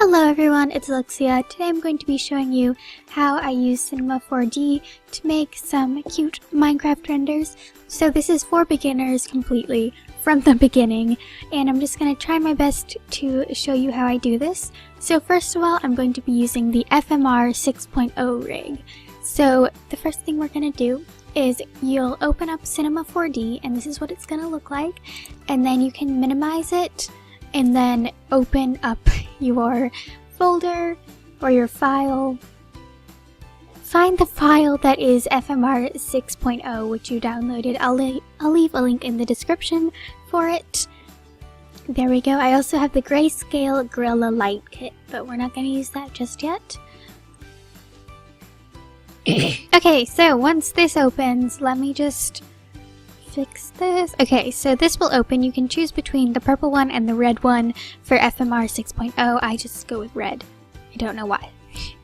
Hello everyone, it's Elixia. Today I'm going to be showing you how I use Cinema 4D to make some cute Minecraft renders. So this is for beginners completely, from the beginning, and I'm just going to try my best to show you how I do this. So first of all, I'm going to be using the FMR 6.0 rig. So the first thing we're going to do is you'll open up Cinema 4D, and this is what it's going to look like, and then you can minimize it and then open up your folder or your file. Find the file that is FMR 6.0 which you downloaded. I'll leave a link in the description for it. There we go. I also have the Grayscale Gorilla Light Kit, but we're not going to use that just yet. Okay, so once this opens, let me just fix this. Okay, so this will open. You can choose between the purple one and the red one for FMR 6.0. I just go with red. I don't know why.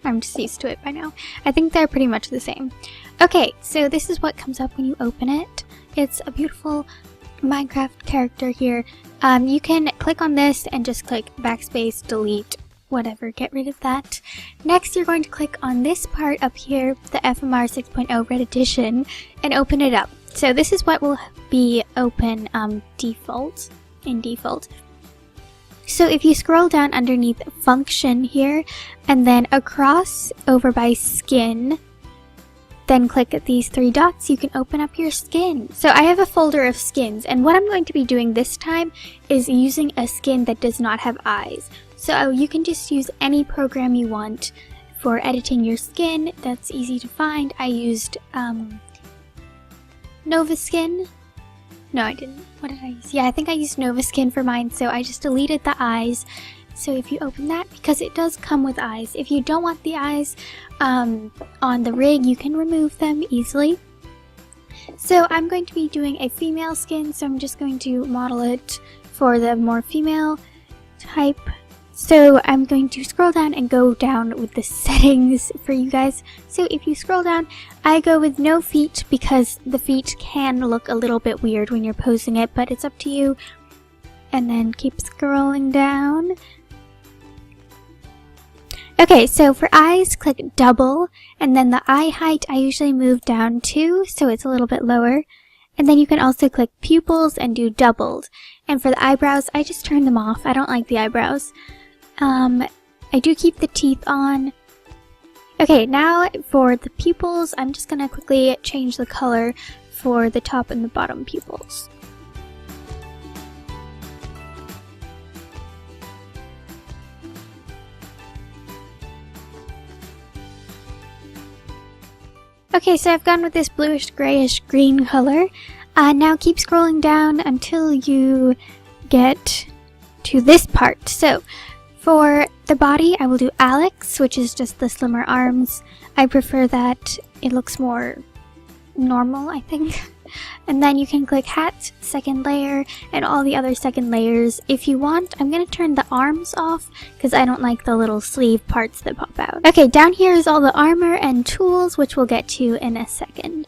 I'm just used to it by now. I think they're pretty much the same. Okay, so this is what comes up when you open it. It's a beautiful Minecraft character here. You can click on this and just click backspace, delete, whatever, get rid of that. Next, you're going to click on this part up here, the FMR 6.0 Red Edition, and open it up. So this is what will be open in default. So if you scroll down underneath function here, and then across over by skin, then click at these three dots, you can open up your skin. So I have a folder of skins, and what I'm going to be doing this time is using a skin that does not have eyes. So you can just use any program you want for editing your skin. That's easy to find. I used Nova Skin. No, I didn't. What did I use? Yeah, I think I used Nova Skin for mine, so I just deleted the eyes. So if you open that, because it does come with eyes, if you don't want the eyes on the rig, you can remove them easily. So I'm going to be doing a female skin, so I'm just going to model it for the more female type. So I'm going to scroll down and go down with the settings for you guys. So if you scroll down, I go with no feet because the feet can look a little bit weird when you're posing it, but it's up to you. And then keep scrolling down. Okay, so for eyes, click double, and then the eye height I usually move down to, so it's a little bit lower. And then you can also click pupils and do doubled. And for the eyebrows, I just turn them off. I don't like the eyebrows. I do keep the teeth on. Okay, now for the pupils, I'm just gonna quickly change the color for the top and the bottom pupils. Okay, so I've gone with this bluish grayish green color. Now keep scrolling down until you get to this part. So for the body, I will do Alex, which is just the slimmer arms. I prefer that. It looks more normal, I think. And then you can click hat, second layer, and all the other second layers. If you want, I'm going to turn the arms off because I don't like the little sleeve parts that pop out. Okay, down here is all the armor and tools, which we'll get to in a second.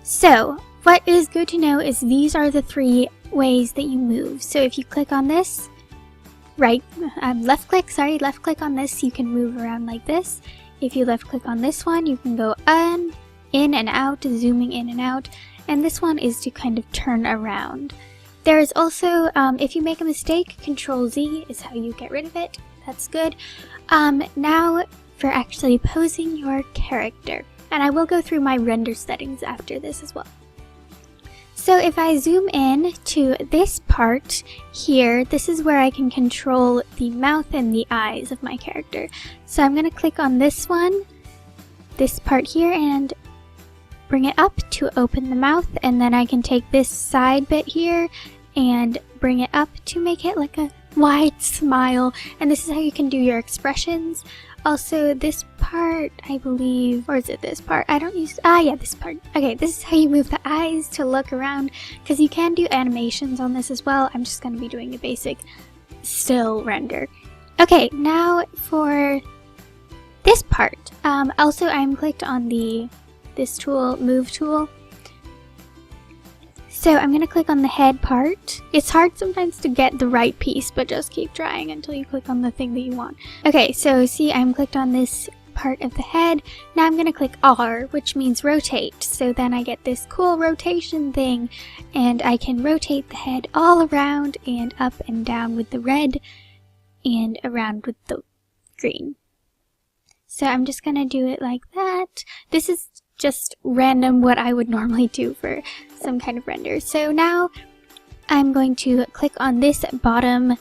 So what is good to know is these are the three ways that you move. So if you click on this, left click on this, you can move around like this. If you left click on this one, you can go in and out, zooming in and out, and this one is to kind of turn around. There is also, if you make a mistake, Control Z is how you get rid of it. That's good. Now for actually posing your character, and I will go through my render settings after this as well. So if I zoom in to this part here, this is where I can control the mouth and the eyes of my character. So I'm going to click on this one, this part here, and bring it up to open the mouth, and then I can take this side bit here and bring it up to make it like a wide smile, and this is how you can do your expressions. Also this part, I believe, or is it this part? I don't use, yeah, this part. Okay, this is how you move the eyes to look around, because you can do animations on this as well. I'm just going to be doing a basic still render. Okay, now for this part, also I'm clicked on this tool, move tool. So I'm going to click on the head part. It's hard sometimes to get the right piece, but just keep trying until you click on the thing that you want. Okay, so see, I'm clicked on this part of the head. Now I'm going to click R, which means rotate. So then I get this cool rotation thing, and I can rotate the head all around and up and down with the red and around with the green. So I'm just going to do it like that. This is just random what I would normally do for some kind of render. So now I'm going to click on this bottom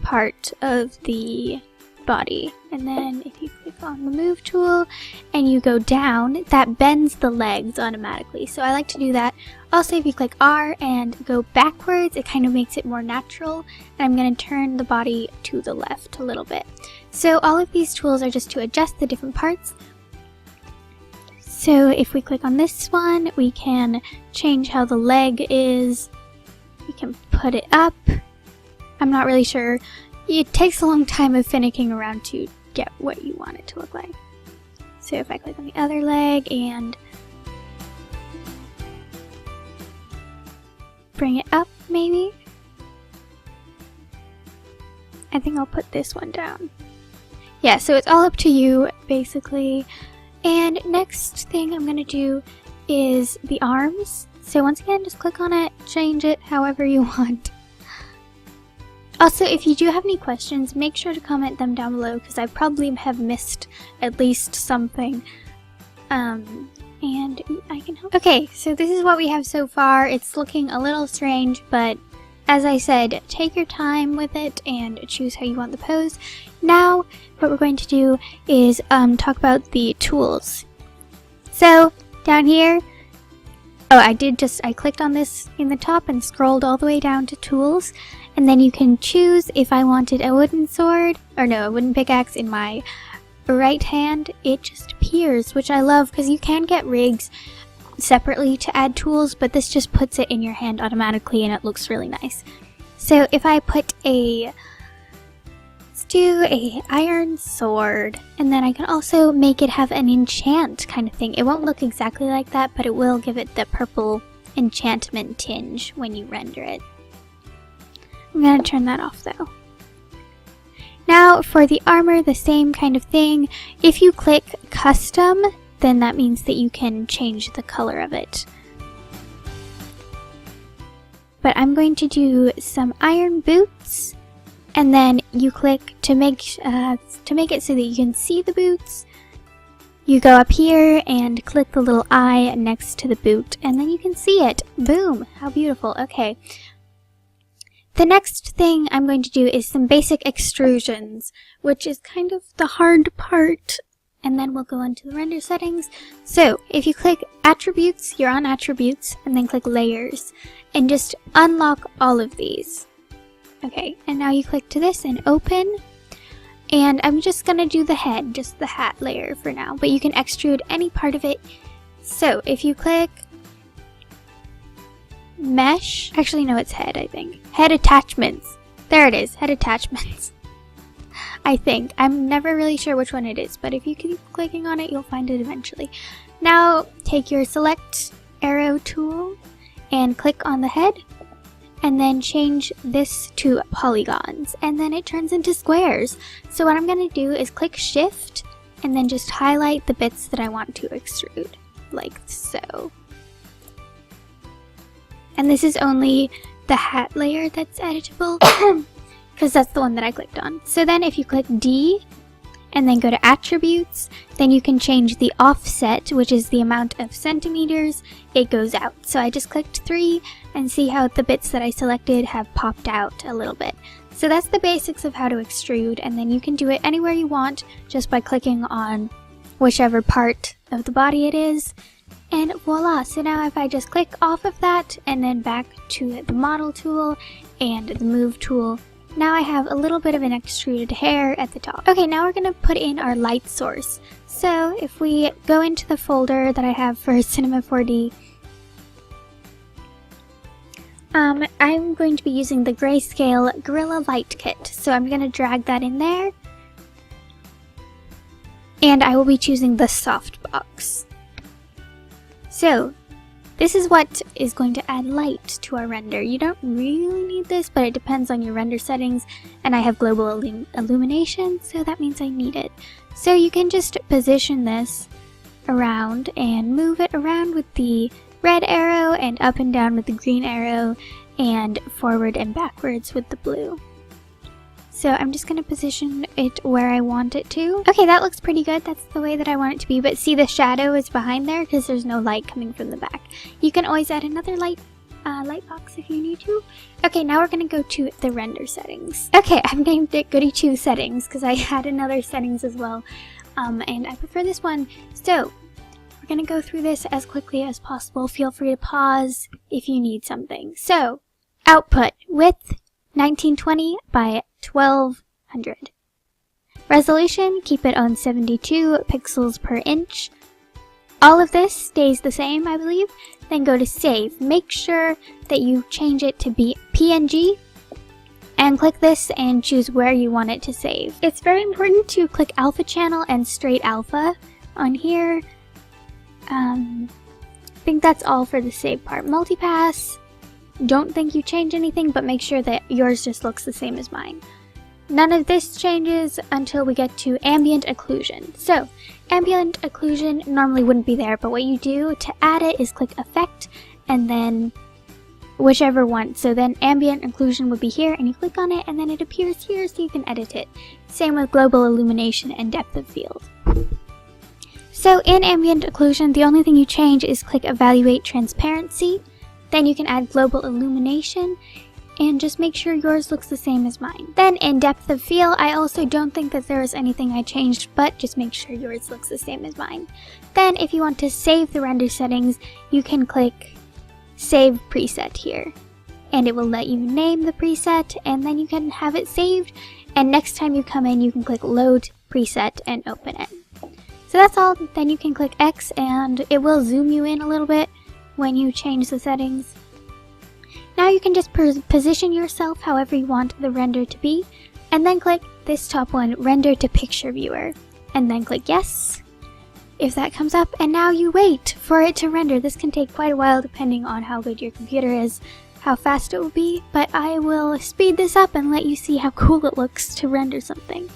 part of the body, and then if you click on the move tool and you go down, that bends the legs automatically. So I like to do that. Also, if you click R and go backwards, it kind of makes it more natural, and I'm going to turn the body to the left a little bit. So all of these tools are just to adjust the different parts. So if we click on this one, we can change how the leg is. We can put it up. I'm not really sure. It takes a long time of finicking around to get what you want it to look like. So if I click on the other leg and bring it up, maybe. I think I'll put this one down. Yeah, so it's all up to you, basically. And next thing I'm going to do is the arms. So once again, just click on it, change it however you want. Also, if you do have any questions, make sure to comment them down below, because I probably have missed at least something. And I can help. Okay, so this is what we have so far. It's looking a little strange, but as I said, take your time with it and choose how you want the pose. Now, what we're going to do is talk about the tools. So, down here, I clicked on this in the top and scrolled all the way down to tools. And then you can choose if I wanted a wooden sword, or no, a wooden pickaxe in my right hand. It just appears, which I love, because you can get rigs separately to add tools, but this just puts it in your hand automatically and it looks really nice. So if I put let's do a iron sword, and then I can also make it have an enchant kind of thing. It won't look exactly like that, but it will give it the purple enchantment tinge when you render it. I'm going to turn that off though. Now for the armor, the same kind of thing. If you click custom, then that means that you can change the color of it. But I'm going to do some iron boots, and then you click to make it so that you can see the boots. You go up here and click the little eye next to the boot, and then you can see it. Boom! How beautiful. Okay. The next thing I'm going to do is some basic extrusions, which is kind of the hard part, and then we'll go into the render settings. So if you click attributes, you're on attributes, and then click layers, and just unlock all of these. Okay, and now you click to this and open, and I'm just gonna do the head, just the hat layer for now, but you can extrude any part of it. So if you click mesh, actually no, it's head, I think. Head attachments. There it is, head attachments. I think. I'm never really sure which one it is, but if you keep clicking on it, you'll find it eventually. Now, take your select arrow tool and click on the head, and then change this to polygons, and then it turns into squares. So what I'm going to do is click shift, and then just highlight the bits that I want to extrude, like so. And this is only the hat layer that's editable, because that's the one that I clicked on. So then if you click D, and then go to attributes, then you can change the offset, which is the amount of centimeters it goes out. So I just clicked 3, and see how the bits that I selected have popped out a little bit. So that's the basics of how to extrude, and then you can do it anywhere you want just by clicking on whichever part of the body it is. And voila! So now if I just click off of that and then back to the model tool and the move tool, now I have a little bit of an extruded hair at the top. Okay, now we're going to put in our light source. So if we go into the folder that I have for Cinema 4D, I'm going to be using the Grayscale Gorilla Light Kit. So I'm going to drag that in there, and I will be choosing the softbox. So This is what is going to add light to our render. You don't really need this, but it depends on your render settings, and I have global illumination, so that means I need it. So you can just position this around and move it around with the red arrow and up and down with the green arrow and forward and backwards with the blue. So I'm just going to position it where I want it to. Okay, that looks pretty good. That's the way that I want it to be. But see, the shadow is behind there because there's no light coming from the back. You can always add another light box if you need to. Okay, now we're going to go to the render settings. Okay, I've named it Goody 2 settings because I had another settings as well. And I prefer this one. So we're going to go through this as quickly as possible. Feel free to pause if you need something. So output width 1920 by 1200. Resolution, keep it on 72 pixels per inch. All of this stays the same, I believe. Then go to save. Make sure that you change it to be PNG and click this and choose where you want it to save. It's very important to click alpha channel and straight alpha on here. I think that's all for the save part. Multipass. Don't think you change anything, but make sure that yours just looks the same as mine. None of this changes until we get to ambient occlusion. So, ambient occlusion normally wouldn't be there, but what you do to add it is click effect and then whichever one. So then ambient occlusion would be here and you click on it and then it appears here so you can edit it. Same with global illumination and depth of field. So in ambient occlusion, the only thing you change is click evaluate transparency. Then you can add global illumination and just make sure yours looks the same as mine. Then in depth of field, I also don't think that there is anything I changed, but just make sure yours looks the same as mine. Then if you want to save the render settings, you can click save preset here. And it will let you name the preset and then you can have it saved. And next time you come in, you can click load preset and open it. So that's all. Then you can click X and it will zoom you in a little bit when you change the settings. Now you can just position yourself however you want the render to be, and then click this top one, render to picture viewer, and then click yes if that comes up, and now you wait for it to render. This can take quite a while depending on how good your computer is, how fast it will be, but I will speed this up and let you see how cool it looks to render something.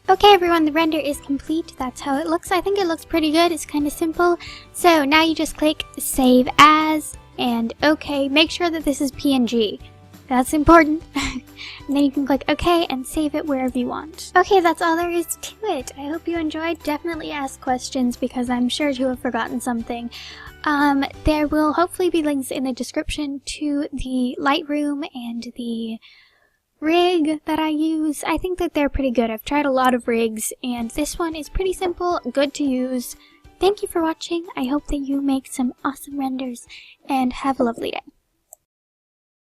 Okay everyone, the render is complete. That's how it looks. I think it looks pretty good. It's kind of simple. So now you just click save as and OK. Make sure that this is PNG. That's important. And then you can click OK and save it wherever you want. Okay, that's all there is to it. I hope you enjoyed. Definitely ask questions because I'm sure to have forgotten something. There will hopefully be links in the description to the Lightroom and the rig that I use. I think that they're pretty good. I've tried a lot of rigs and this one is pretty simple, good to use. Thank you for watching. I hope that you make some awesome renders and have a lovely day.